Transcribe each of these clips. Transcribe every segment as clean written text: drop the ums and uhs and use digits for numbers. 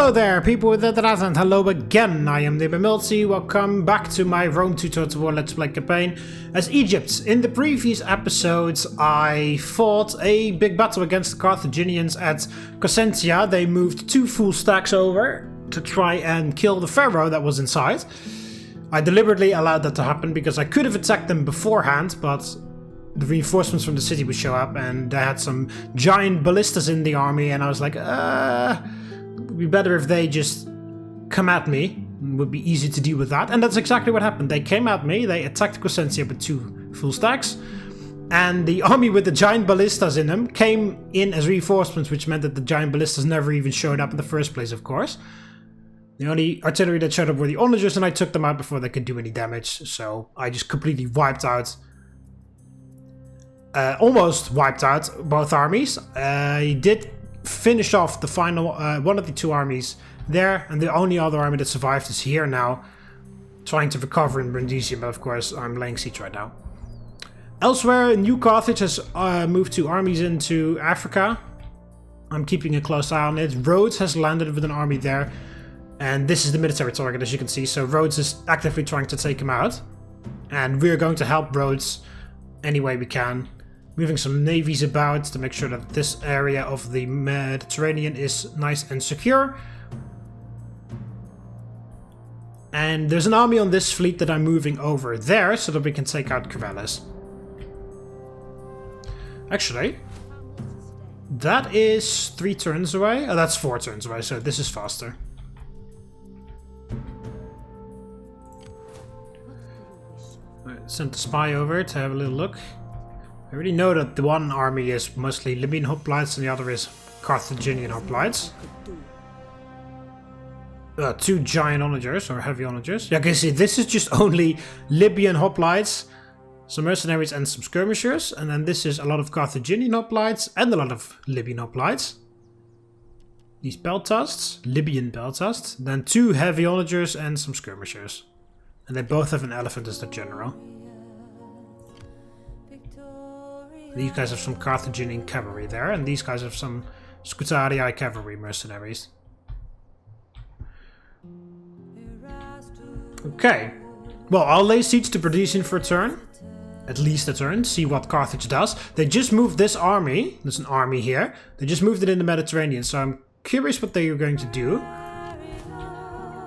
Hello there, people with the internet, and hello again. I am TheMBmulti. Welcome back to my Rome 2 Total War Let's Play campaign as Egypt. In the previous episodes, I fought a big battle against the Carthaginians at Cosentia. They moved 2 full stacks over to try and kill the pharaoh that was inside. I deliberately allowed that to happen because I could have attacked them beforehand, but the reinforcements from the city would show up and they had some giant ballistas in the army, and I was like, it would be better if they just come at me. It would be easy to deal with that. And that's exactly what happened. They came at me, they attacked Cosentia with 2 full stacks, and the army with the giant ballistas in them came in as reinforcements, which meant that the giant ballistas never even showed up in the first place, of course. The only artillery that showed up were the onagers, and I took them out before they could do any damage, so I just completely wiped out almost wiped out both armies. I did finish off the final one of the 2 armies there, and the only other army that survived is here now, trying to recover in Brundisium, but of course I'm laying siege right now. Elsewhere, New Carthage has moved 2 armies into Africa. I'm keeping a close eye on it. Rhodes has landed with an army there, and this is the military target, as you can see, so Rhodes is actively trying to take him out, and we're going to help Rhodes any way we can. Moving some navies about to make sure that this area of the Mediterranean is nice and secure. And there's an army on this fleet that I'm moving over there so that we can take out Corvallis. Actually, that is 3 turns away. Oh, that's 4 turns away, so this is faster. Right, sent the spy over to have a little look. I already know that the one army is mostly Libyan hoplites and the other is Carthaginian hoplites. 2 giant onagers, or heavy onagers. Yeah, okay, see, this is just only Libyan hoplites, some mercenaries and some skirmishers. And then this is a lot of Carthaginian hoplites and a lot of Libyan hoplites. These peltasts, Libyan peltasts. Then 2 heavy onagers and some skirmishers. And they both have an elephant as their general. These guys have some Carthaginian cavalry there, and these guys have some Scutarii cavalry mercenaries. Okay. Well, I'll lay siege to Brundisium for a turn. At least a turn. See what Carthage does. They just moved this army. There's an army here. They just moved it in the Mediterranean, so I'm curious what they are going to do.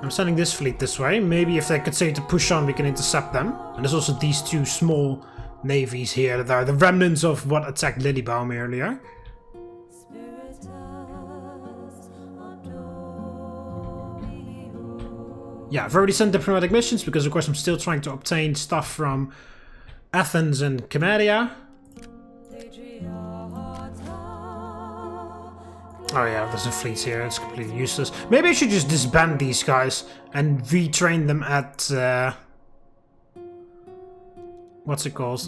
I'm sending this fleet this way. Maybe if they continue to push on, we can intercept them. And there's also these 2 small navies here that are the remnants of what attacked Lilybaum earlier. Yeah, I've already sent diplomatic missions because of course I'm still trying to obtain stuff from Athens and Cameria. Oh yeah, there's a fleet here, it's completely useless. Maybe I should just disband these guys and retrain them at what's it called?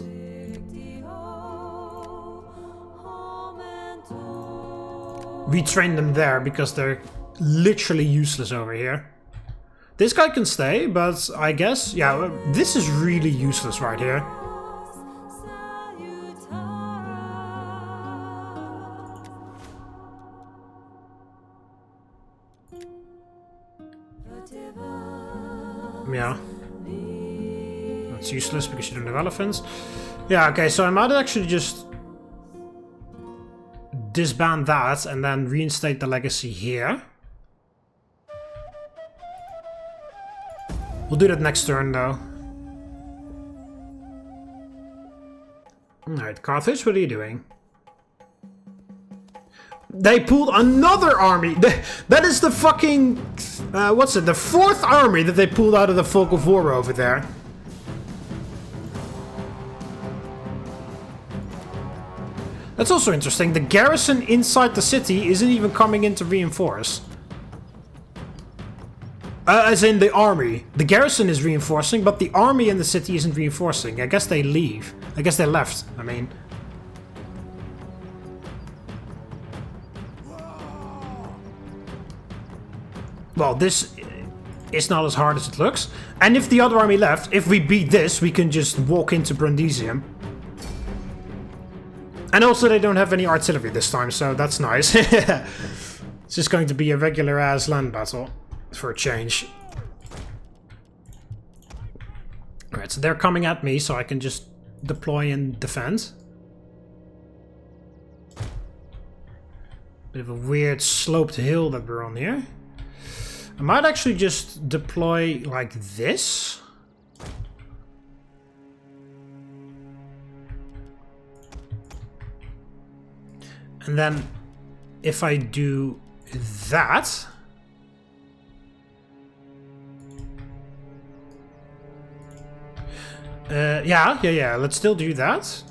Retrain them there because they're literally useless over here. This guy can stay, but I guess, yeah, this is really useless right here. Yeah. It's useless because you don't have elephants. Yeah, okay, so I might actually just disband that and then reinstate the legacy here. We'll do that next turn, though. Alright, Carthage, what are you doing? They pulled another army! That is the fucking... what's it? The 4th army that they pulled out of the Folk of War over there. That's also interesting. The garrison inside the city isn't even coming in to reinforce. As in the army. The garrison is reinforcing, but the army in the city isn't reinforcing. I guess they leave. I guess they left, I mean. Well, this is not as hard as it looks. And if the other army left, if we beat this, we can just walk into Brundisium. And also they don't have any artillery this time, so that's nice. It's just going to be a regular ass land battle for a change. Alright, so they're coming at me, so I can just deploy and defend. Bit of a weird sloped hill that we're on here. I might actually just deploy like this. And then if I do that, yeah, let's still do that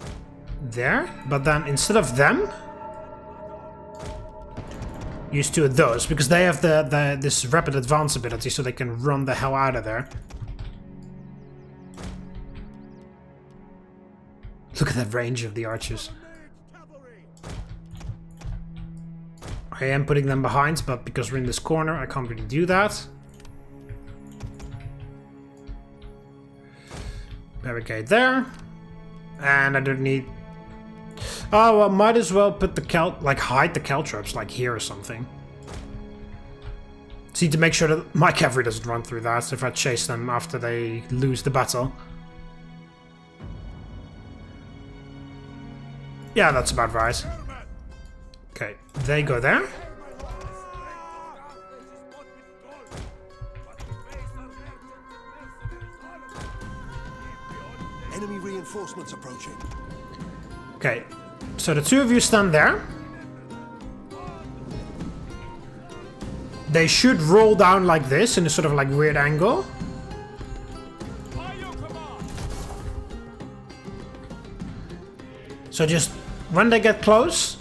there, but then instead of them, use two of those, because they have this rapid advance ability, so they can run the hell out of there. Look at that range of the archers. I am putting them behind, but because we're in this corner, I can't really do that. Barricade there. And I don't need... Oh, well, might as well put the hide the caltrops, like here or something. Just need to make sure that my cavalry doesn't run through that if I chase them after they lose the battle. Yeah, that's about right. Okay, they go there. Enemy reinforcements approaching. Okay, so the two of you stand there. They should roll down like this in a sort of like weird angle. So just when they get close,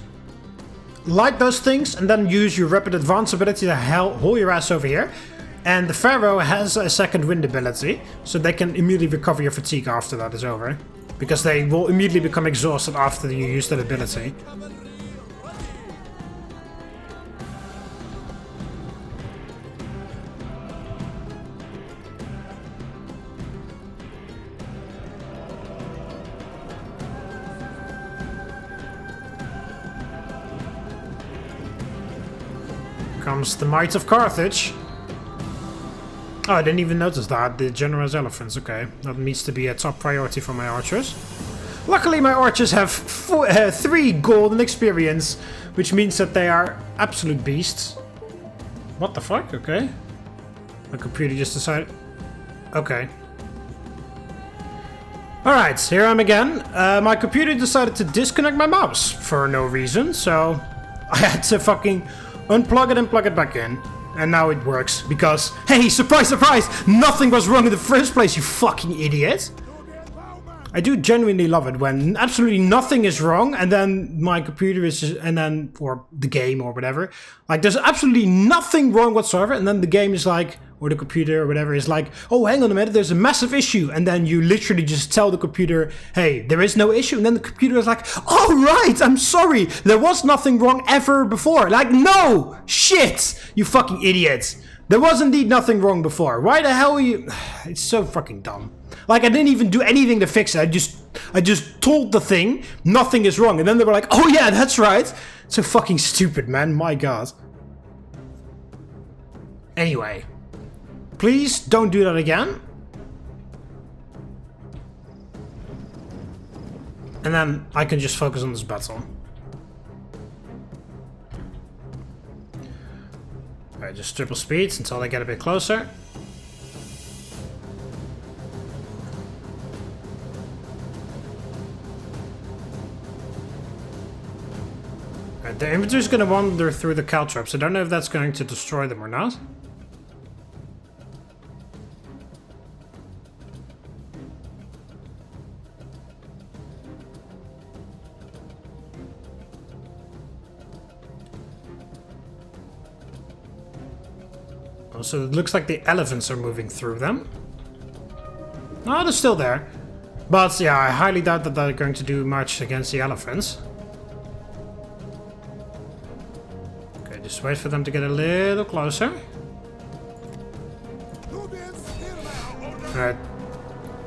light those things and then use your rapid advance ability to haul your ass over here. And the pharaoh has a second wind ability, so they can immediately recover your fatigue after that is over. Because they will immediately become exhausted after you use that ability. Comes the might of Carthage. Oh, I didn't even notice that. The generous elephants. Okay, that needs to be a top priority for my archers. Luckily, my archers have 3 golden experience, which means that they are absolute beasts. What the fuck? Okay. My computer just decided... Okay. Alright, here I am again. My computer decided to disconnect my mouse for no reason, so I had to fucking unplug it and plug it back in. And now it works, because, hey, surprise, surprise! Nothing was wrong in the first place, you fucking idiot! I do genuinely love it when absolutely nothing is wrong, and then my computer is just, or the game or whatever, like, there's absolutely nothing wrong whatsoever, and then the game is like, or the computer or whatever is like, oh, hang on a minute, there's a massive issue, and then you literally just tell the computer, hey, there is no issue, and then the computer is like, oh, right, I'm sorry, there was nothing wrong ever before. Like, no, shit, you fucking idiot. There was indeed nothing wrong before. Why the hell are you... It's so fucking dumb. Like, I didn't even do anything to fix it. I just told the thing, nothing is wrong, and then they were like, oh yeah, that's right. So fucking stupid, man, my god. Anyway. Please don't do that again. And then I can just focus on this battle. Alright, just triple speeds until they get a bit closer. Alright, the infantry is going to wander through the caltrops. I don't know if that's going to destroy them or not. So it looks like the elephants are moving through them. Oh, they're still there. But yeah, I highly doubt that they're going to do much against the elephants. Okay, just wait for them to get a little closer. Alright.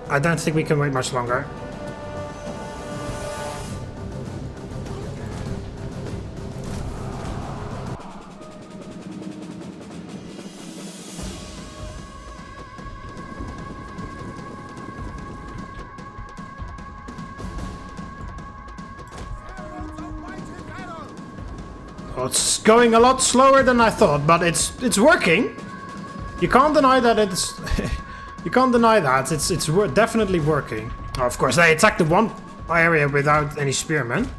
I don't think we can wait much longer. Well, it's going a lot slower than I thought, but it's working. You can't deny that it's... you can't deny that. It's definitely working. Oh, of course, they attacked the one area without any spearmen.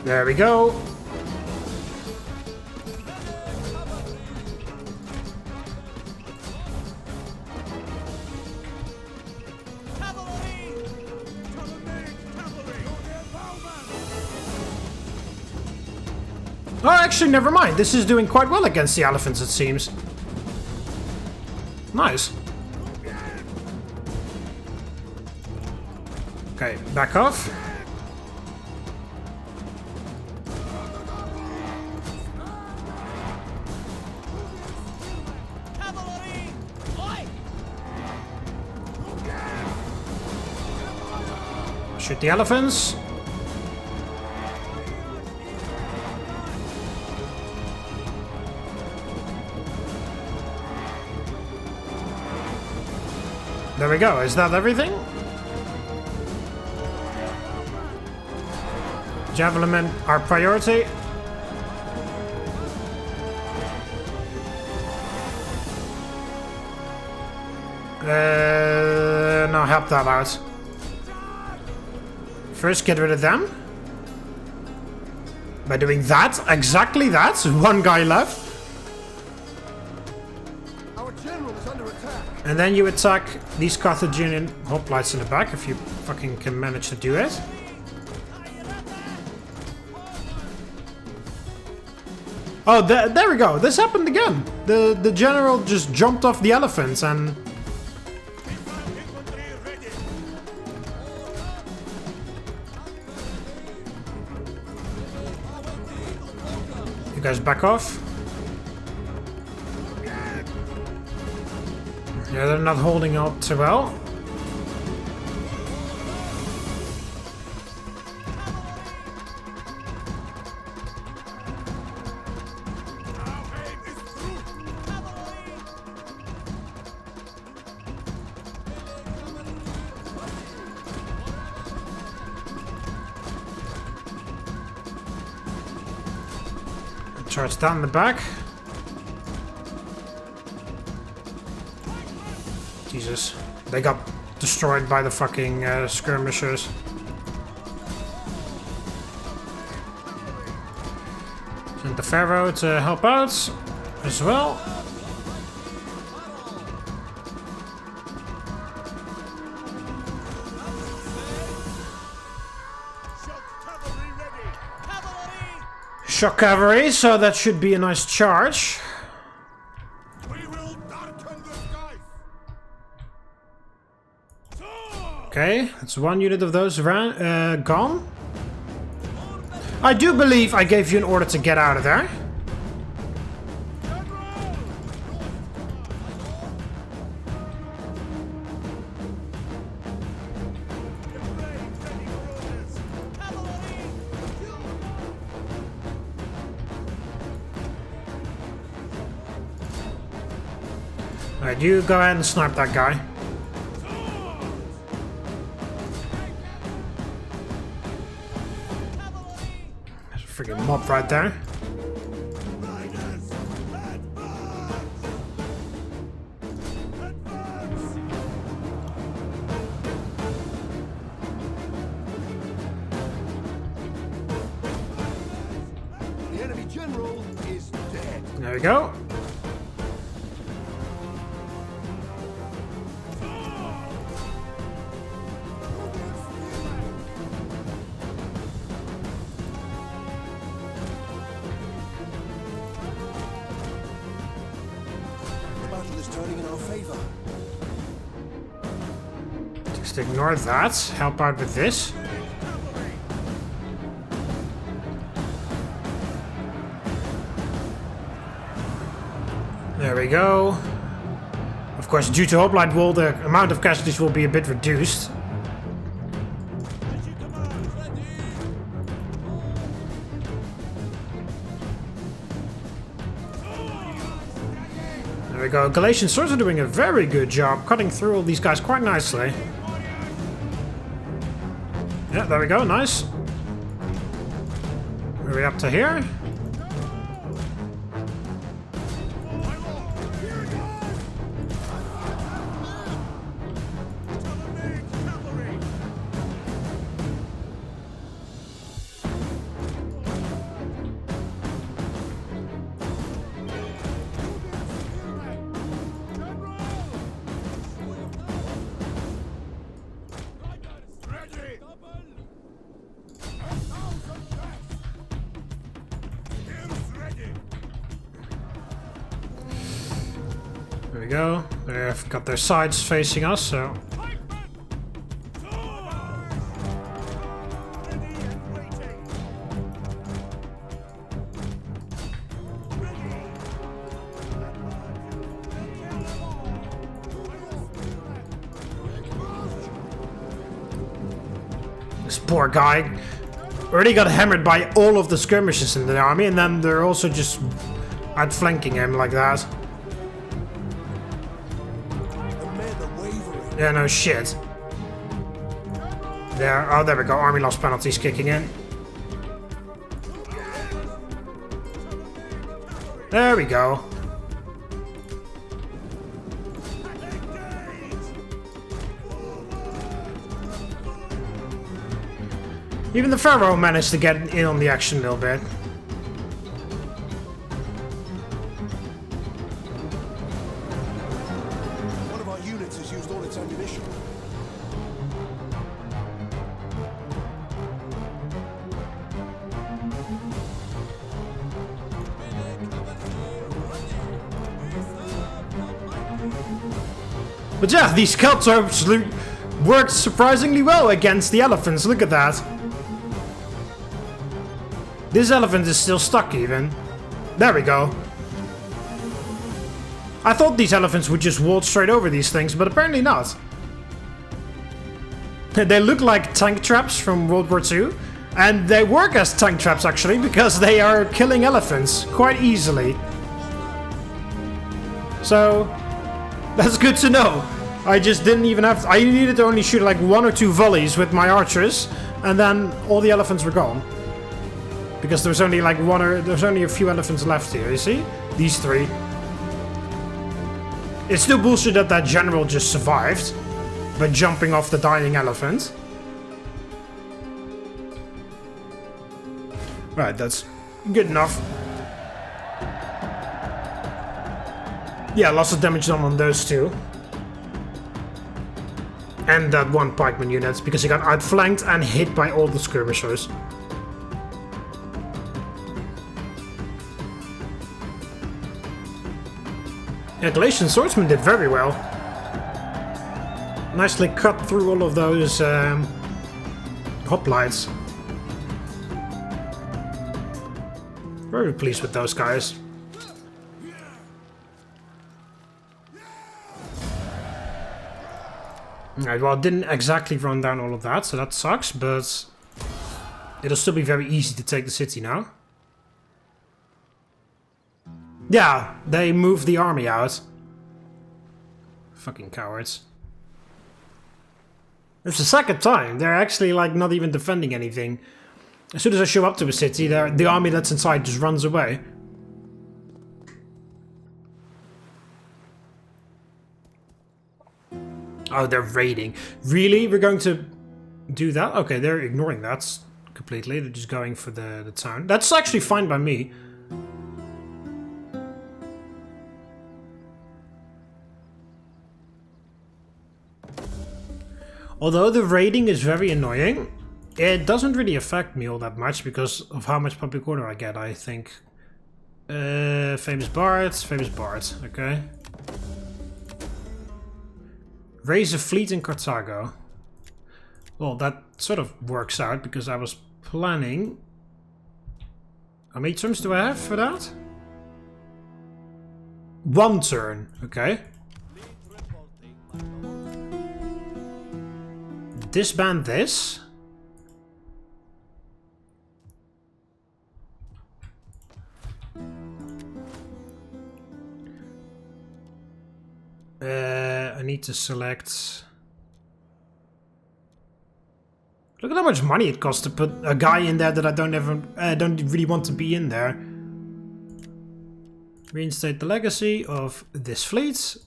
There we go. Oh, actually, never mind. This is doing quite well against the elephants, it seems. Nice. Okay, back off. Shoot the elephants. There we go. Is that everything? Javelin men are priority. No, help that out. First, get rid of them. By doing that, exactly that. One guy left. Our general is under attack. And then you attack these Carthaginian hoplites in the back, if you fucking can manage to do it. Oh, there we go. This happened again. The general just jumped off the elephants and... You guys back off. Yeah, they're not holding up too well. Charge down the back. Jesus. They got destroyed by the fucking skirmishers. Send the pharaoh to help out as well. Shock cavalry, so that should be a nice charge. Okay, that's one unit of those gone. I do believe I gave you an order to get out of there. Alright, you go ahead and snipe that guy. There's a freaking mob right there. The enemy general is dead. There we go. Turning in our favor. Just ignore that. Help out with this. There we go. Of course, due to Hoplite Wall, the amount of casualties will be a bit reduced. we go. Galatian swords are doing a very good job cutting through all these guys quite nicely. Yeah, there we go. Nice. Are we up to here? There we go. They've got their sides facing us, so... This poor guy already got hammered by all of the skirmishes in the army, and then they're also just outflanking him like that. Yeah, no shit. There, oh, there we go. Army loss penalties kicking in. There we go. Even the pharaoh managed to get in on the action a little bit. One of our units has used all its ammunition. But yeah, these scouts are worked surprisingly well against the elephants. Look at that. This elephant is still stuck even. There we go. I thought these elephants would just waltz straight over these things, but apparently not. They look like tank traps from World War II. And they work as tank traps actually, because they are killing elephants quite easily. So, that's good to know. I just didn't even have... I needed to only shoot like 1 or 2 volleys with my archers, and then all the elephants were gone. Because there's only like there's only a few elephants left here, you see? These 3. It's still bullshit that that general just survived by jumping off the dying elephant. Right, that's good enough. Yeah, lots of damage done on those 2. And that 1 pikeman unit, because he got outflanked and hit by all the skirmishers. Yeah, Galatian swordsman did very well. Nicely cut through all of those hoplites. Very pleased with those guys. Alright, well, it didn't exactly run down all of that, so that sucks, but it'll still be very easy to take the city now. Yeah, they moved the army out. Fucking cowards. It's the second time. They're actually, like, not even defending anything. As soon as I show up to a city, the army that's inside just runs away. Oh, they're raiding. Really? We're going to do that? Okay, they're ignoring that completely. They're just going for the town. That's actually fine by me. Although the raiding is very annoying, it doesn't really affect me all that much because of how much public order I get, I think. Famous Bard, okay. Raise a fleet in Carthago. Well, that sort of works out because I was planning... How many turns do I have for that? 1 turn, okay. Disband this. I need to select... Look at how much money it costs to put a guy in there that I don't really want to be in there. Reinstate the legacy of this fleet.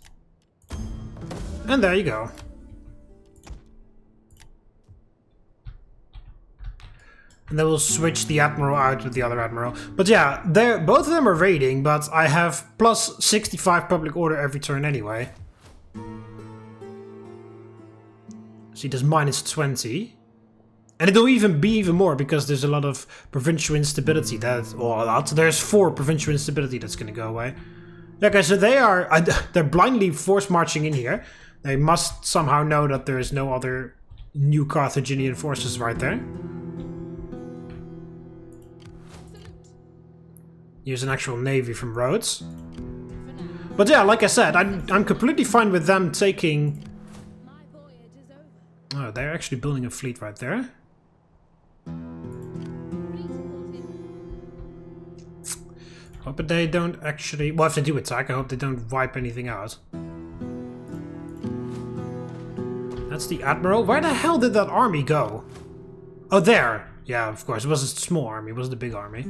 And there you go. And then we'll switch the Admiral out with the other Admiral. But yeah, both of them are raiding, but I have plus 65 public order every turn anyway. See, there's minus 20. And it'll even be even more because there's a lot of provincial instability there's 4 provincial instability that's going to go away. Okay, so they're blindly force marching in here. They must somehow know that there is no other new Carthaginian forces right there. Use an actual navy from Rhodes. But yeah, like I said, I'm completely fine with them taking... Oh, they're actually building a fleet right there. Hope they don't actually... Well, if they do attack, I hope they don't wipe anything out. That's the Admiral. Where the hell did that army go? Oh, there! Yeah, of course. It was a small army. It wasn't a big army.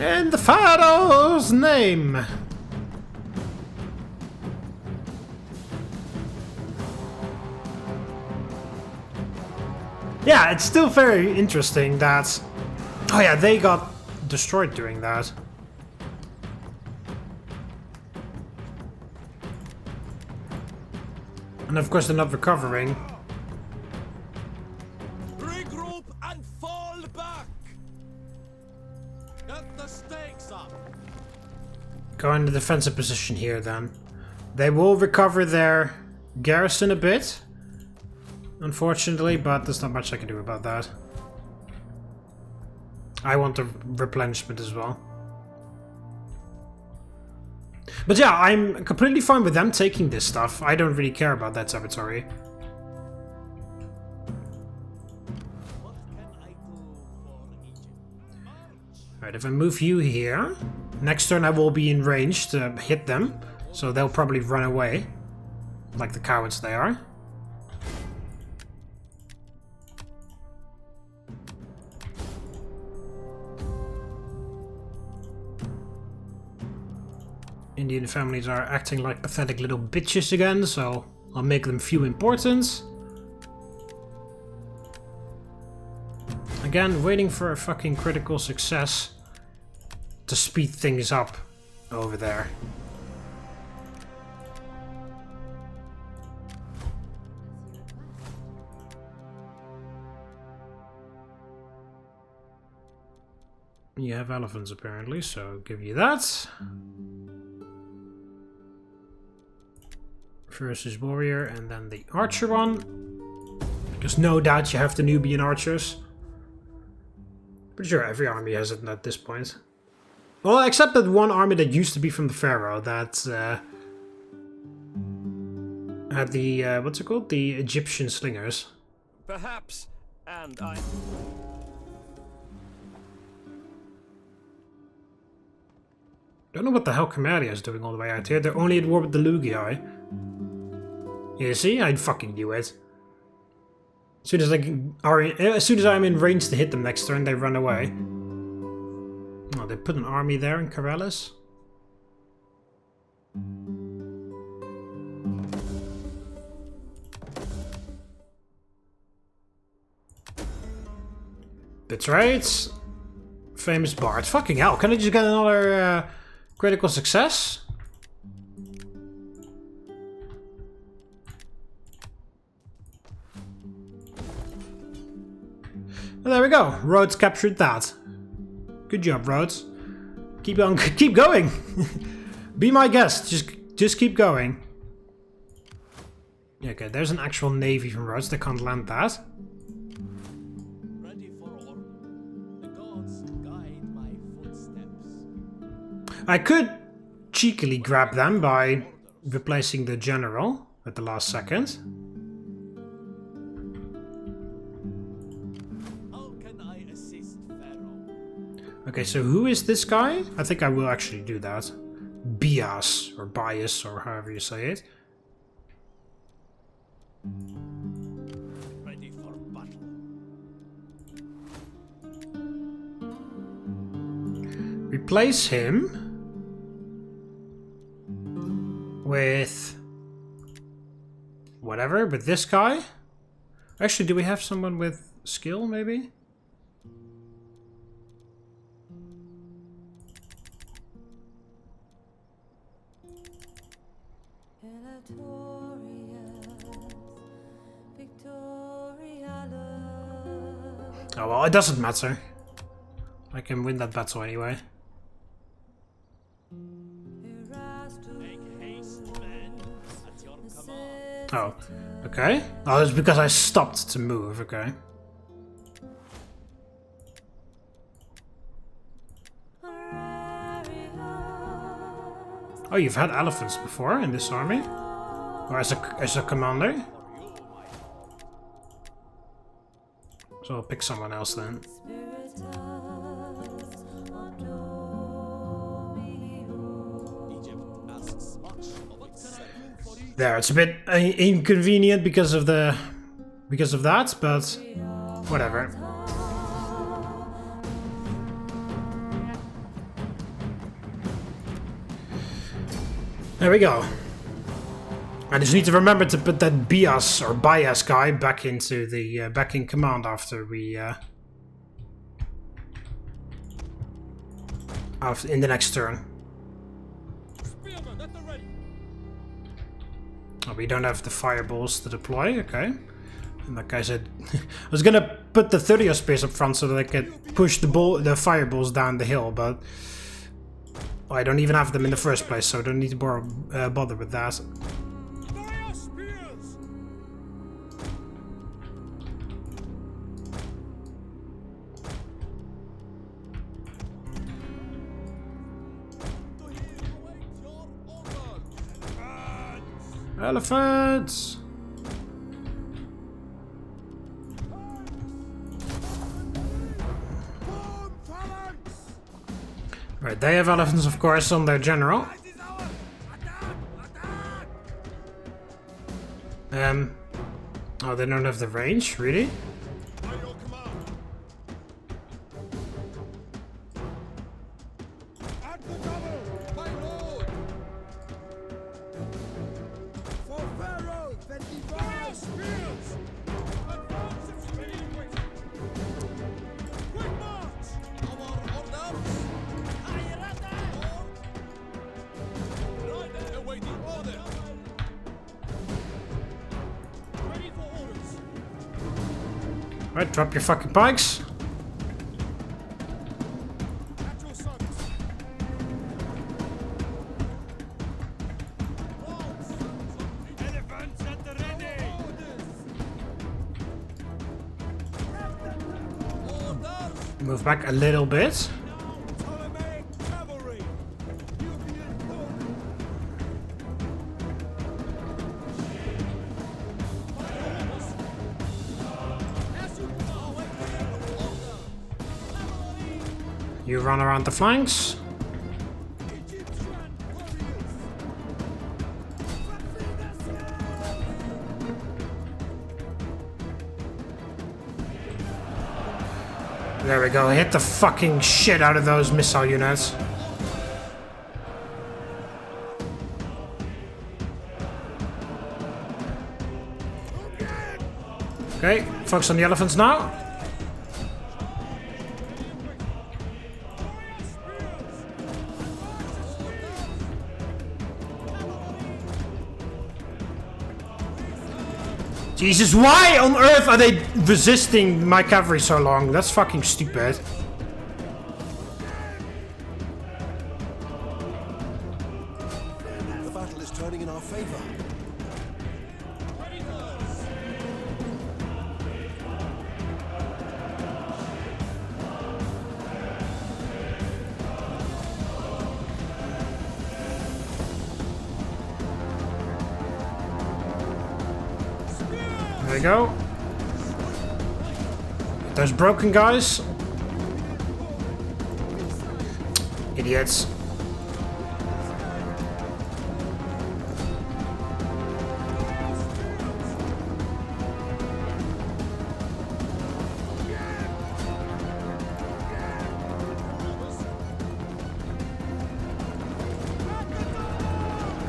In the pharaoh's name! Yeah, it's still very interesting that... Oh yeah, they got destroyed doing that. And of course they're not recovering. Regroup and fall back! Get the stakes up! Go in the defensive position here then. They will recover their garrison a bit. Unfortunately, but there's not much I can do about that. I want a replenishment as well. But yeah, I'm completely fine with them taking this stuff. I don't really care about that territory. Alright, if I move you here, next turn I will be in range to hit them. So they'll probably run away. Like the cowards they are. Indian families are acting like pathetic little bitches again, so I'll make them feel important. Again, waiting for a fucking critical success to speed things up over there. You have elephants apparently, so I'll give you that. Versus warrior, and then the archer one. Because no doubt you have the Nubian archers. Pretty sure every army has it at this point. Well, except that one army that used to be from the pharaoh that had the what's it called? The Egyptian slingers. Perhaps, and I... Don't know what the hell Camarilla is doing all the way out here. They're only at war with the Lugii. You see? I fucking knew it. As soon as I'm in range to hit them next turn, they run away. Oh, they put an army there in Corellis. Betrayed. Famous Bard. Fucking hell, can I just get another critical success? And there we go. Rhodes captured that. Good job, Rhodes. Keep on, keep going. Be my guest. Just keep going. Okay, there's an actual navy from Rhodes. They can't land that. Ready for order. The gods guide my footsteps. I could cheekily grab them by replacing the general at the last second. Okay, so who is this guy? I think I will actually do that. Bias, or bias, or however you say it. Ready for battle. Replace him with whatever, but this guy? Actually, do we have someone with skill, maybe? Oh well, it doesn't matter. I can win that battle anyway. Make haste, men. At your command. Oh, okay. Oh, it's because I stopped to move, okay. Oh, you've had elephants before in this army? Or as a commander? So I'll pick someone else then. Egypt asks much of itself. There, it's a bit inconvenient because of that, but whatever. There we go. I just need to remember to put that bias or bias guy back into the back in command after we in the next turn. Spearmen at the ready. Oh, we don't have the fireballs to deploy. Okay. And like I said, I was gonna put the 30 spears up front so that I could push the fireballs down the hill, but I don't even have them in the first place, so I don't need to bother with that. Fire spears. Elephants! Right, they have elephants, of course, on their general. Oh, they don't have the range, really? By your command. At the double, my lord. For pharaoh, then fire spears. Advance its ready waiting. Quick march. Our orders. Right, awaiting order. Ready for orders. Right, drop your fucking pikes. At your service. Elephants at the ready. Orders. Move back a little bit. Ptolemaic cavalry. You run around the flanks. There we go, hit the fucking shit out of those missile units. Okay, focus on the elephants now. Jesus, why on earth are they resisting my cavalry so long? That's fucking stupid. The battle is turning in our favor. There we go. Those broken guys. idiots.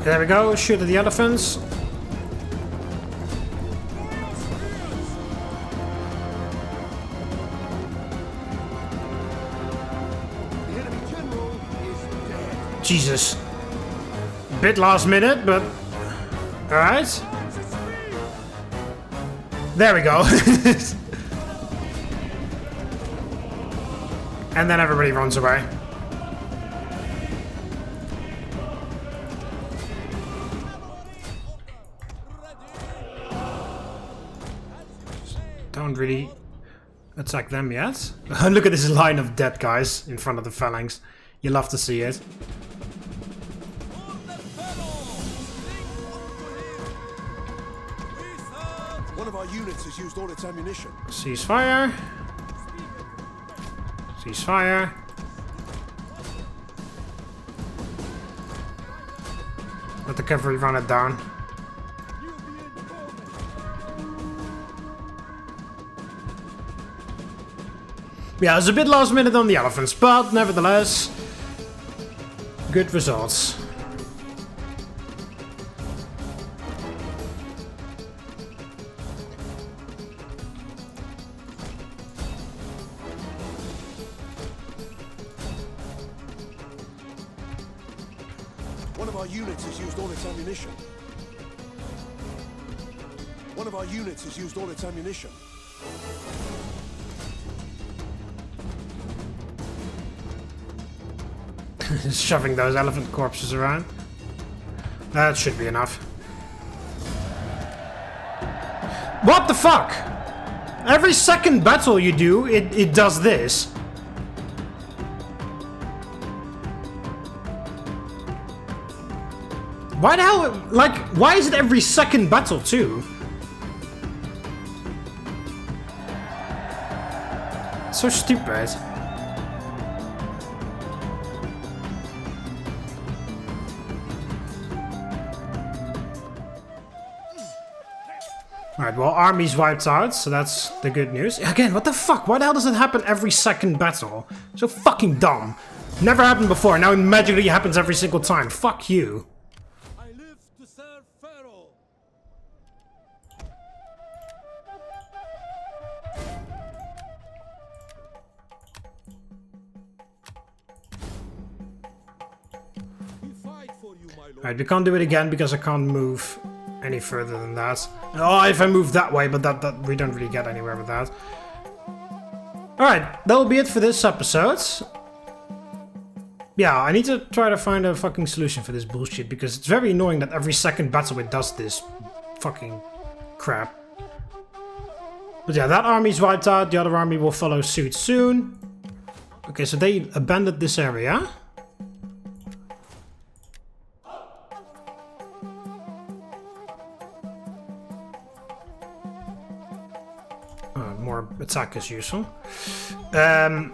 There we go, shoot at the elephants. The enemy general is dead. Jesus. Bit last minute, but... Alright. There we go. And then everybody runs away. Don't really attack them yet. Look at this line of dead guys in front of the phalanx. You love to see it. One of our units has used all its ammunition. Ceasefire. Ceasefire. Let the cavalry run it down. Yeah, it was a bit last minute on the elephants, but nevertheless, good results. One of our units has used all its ammunition. One of our units has used all its ammunition. Shoving those elephant corpses around. That should be enough. What the fuck? Every second battle you do, it does this. Why the hell? Like, why is it every second battle too? So stupid. Alright, well, army's wiped out, so that's the good news. Again, what the fuck? Why the hell does it happen every second battle? So fucking dumb. Never happened before, now it magically happens every single time. Fuck you. I live to serve Pharaoh. We fight for you, my lord. Alright, we can't do it again because I can't move any further than that. Oh, if I move that way, but that we don't really get anywhere with that. Alright, that will be it for this episode. Yeah, I need to try to find a fucking solution for this bullshit, because it's very annoying that every second battle it does this fucking crap. But yeah, that army's wiped out, the other army will follow suit soon. Okay, so they abandoned this area. More attack as usual. Ready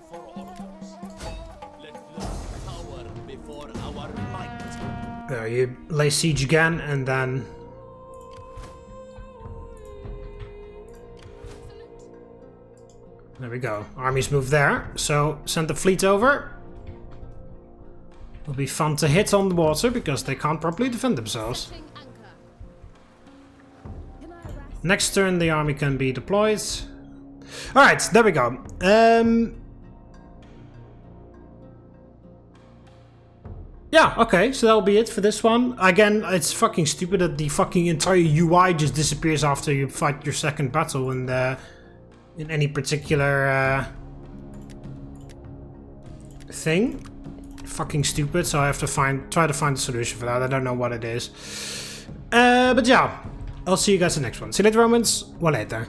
for orders. Let love power before our might. There, you lay siege again, and then... There we go. Armies move there, so send the fleet over. It'll be fun to hit on the water, because they can't properly defend themselves. Next turn, the army can be deployed. Alright, there we go. Yeah, okay, so that'll be it for this one. Again, it's fucking stupid that the fucking entire UI just disappears after you fight your second battle in any particular thing. Fucking stupid, so I have to try to find a solution for that. I don't know what it is. But yeah. I'll see you guys in the next one. See you later, Romans. Well, later.